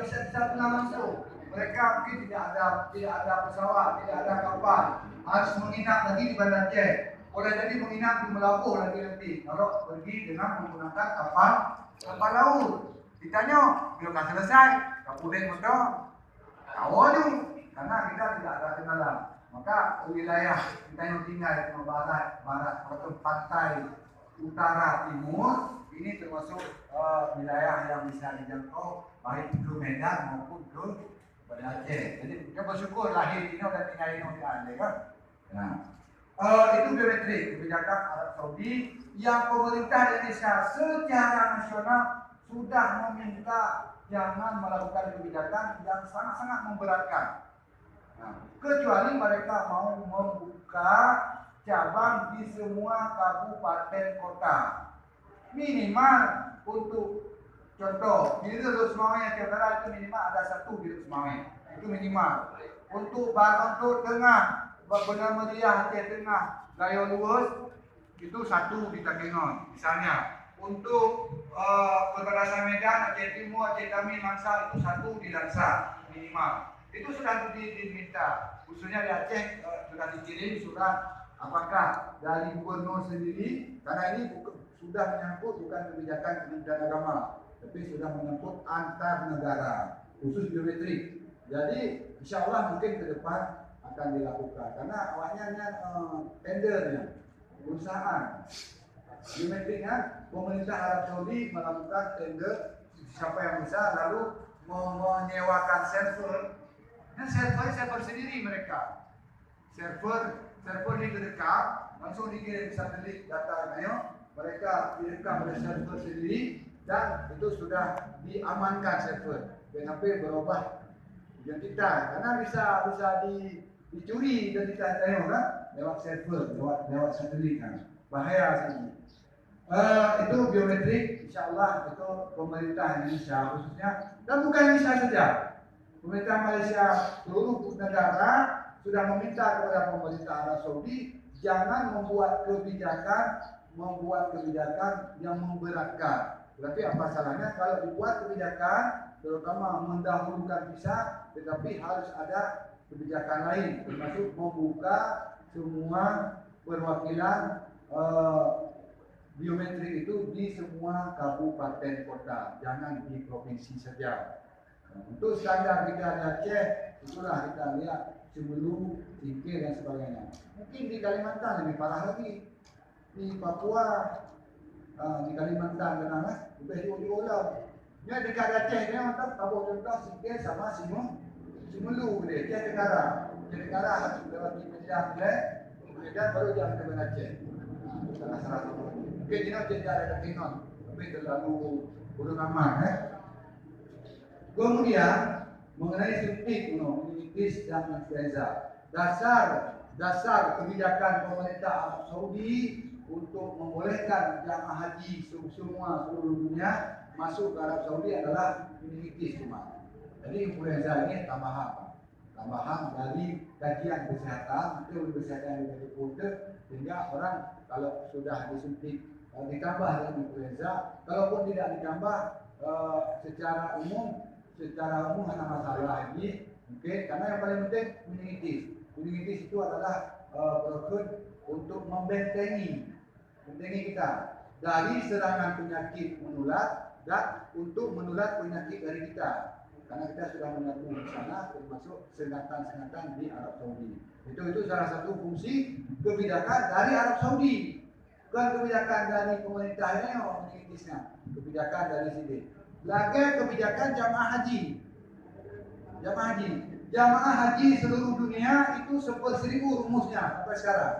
bisa pernah masuk. Mereka mungkin tidak ada pesawat, tidak ada kapal, harus menginap lagi di Banda Aceh. Boleh jadi menginap di Melabuh lagi. Kalau pergi dengan menggunakan kapal laut. Ditanya, bila selesai, kapten motor, tahu karena kita tidak ada kenalan. Maka wilayah kita yang tinggal di barat atau pantai utara timur ini termasuk wilayah yang bisa dijangkau baik ke Medan maupun ke Banda Aceh. Jadi kita bersyukur lahir ini dan tinggal ini di Aceh kan. Nah, itu biometrik kebijakan Arab Saudi yang pemerintah Indonesia secara nasional sudah meminta jangan melakukan kebijakan yang sangat-sangat memberatkan. Nah, kecuali mereka mau membuka cabang di semua kabupaten kota. Minimal untuk contoh, di Lulus Mawai Jakarta itu minimal ada satu di Lulus Mawai. Itu minimal. Untuk tengah, Benar Meriah Aceh Tengah, Gayo Luas itu satu di Takengon misalnya. Untuk perbatasan Medan, Aceh Timur, Aceh Tami, Langsa itu satu di Langsa minimal. Itu sudah diminta, khususnya di Aceh sudah dikirim surat apakah dari gubernur sendiri, karena ini sudah menyangkut bukan kebijakan Kementerian Agama, tapi sudah menyangkut antar negara, khusus biometrik. Jadi insya Allah mungkin ke depan akan dilakukan, karena awalnya tendernya perusahaan biometriknya pemerintah Arab Saudi melakukan tender siapa yang bisa, lalu menyewakan server. Nah, server sendiri mereka. Server direkam, langsung dikirim satelit datanya, mereka direkam oleh server sendiri dan itu sudah diamankan server. Jangan sampai berubah identitas, karena bisa dicuri identitas saya kan lewat server, lewat satelit kan. Bahaya sih. Itu biometrik, insya Allah itu pemerintah Indonesia khususnya, dan bukan Indonesia saja. Pemerintah Malaysia seluruh negara sudah meminta kepada pemerintah Arab Saudi jangan membuat kebijakan yang memberatkan. Berarti apa salahnya kalau dibuat kebijakan terutama mendahulukan visa, tetapi harus ada kebijakan lain, termasuk membuka semua perwakilan biometrik itu di semua kabupaten kota, jangan di provinsi saja. Untuk standar kita di Aceh, itulah kita lihat Cibulu, Singkil dan sebagainya. Mungkin di Kalimantan lebih parah lagi. Di Papua, di Kalimantan kenapa? Lebih diulang. Ini dekat Aceh ni mantap. Tabur contoh Singkil sama Cibulu dia. Aceh Tenggara harus lewat di Medan baru jalan ke Banda Aceh. Salah satu. Mungkin ini jadi ada Kenon, tapi terlalu burung aman. Kemudian mengenai suntik meningitis dan influenza, dasar kebijakan pemerintah Arab Saudi untuk membolehkan jamaah haji semua seluruh dunia masuk ke Arab Saudi adalah meningitis cuma. Jadi influenza ini tambahan dari kajian kesehatan, itu kesehatan yang diputar, sehingga orang kalau sudah disuntik ditambah dengan influenza, kalaupun tidak ditambah secara umum hanya masalah ini mungkin, karena yang paling penting meningitis itu adalah prosedur untuk membentengi kita dari serangan penyakit menular dan untuk menular penyakit dari kita, karena kita sudah menyatu di sana, termasuk sengatan di Arab Saudi. Itu salah satu fungsi kebijakan dari Arab Saudi, bukan kebijakan dari pemerintahnya yang mengingitisnya, kebijakan dari sini. Lagi kebijakan jamaah haji. Jamaah haji seluruh dunia itu 1/1000 rumusnya sampai sekarang.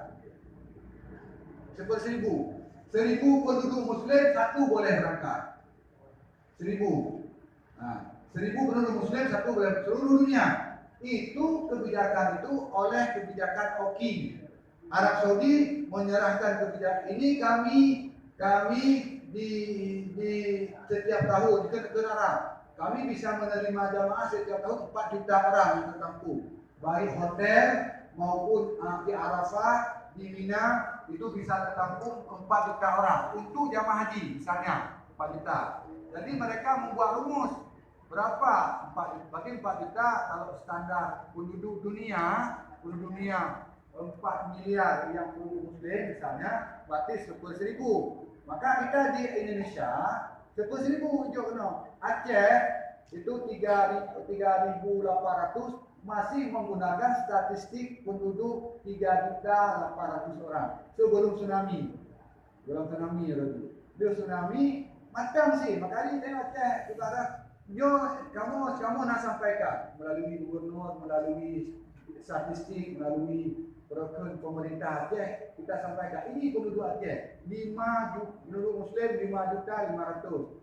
1/1000. 1000 penduduk muslim satu boleh berangkat. 1000. Nah, 1000 penduduk muslim satu boleh seluruh dunia. Itu kebijakan itu oleh kebijakan OKI. Arab Saudi menyerahkan kebijakan ini kami di setiap tahun di negara kami bisa menerima jamaah setiap tahun 4 juta orang yang tertampung, baik hotel maupun di Arafah, di Mina itu bisa tertampung 4 juta orang untuk jamaah haji misalnya 4 juta. Jadi mereka membuat rumus berapa? 4 juta kalau standar penduduk dunia 4 miliar yang penduduk muslim misalnya, berarti 10.000. Maka kita di Indonesia 10.000 hijau kena. Aceh itu 3.800 masih menggunakan statistik penduduk 3.800 orang sebelum tsunami. Belum tsunami lagi. Bila tsunami macam sih, makanya tengok Aceh utara. Yo, kamu nak sampaikan melalui gubernur, melalui statistik, melalui program pemerintah Aceh, kita sampaikan ini penduduk Aceh 5 penduduk muslim 5.500.000.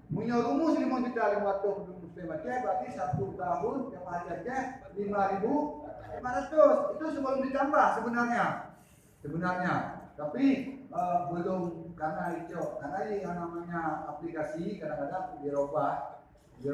Punya rumus 5.500.000 penduduk muslim Aceh, berarti 1 tahun jemaah Aceh 5.500. Itu sebelum ditambah sebenarnya. Tapi belum karena yang namanya aplikasi kadang-kadang dirubah.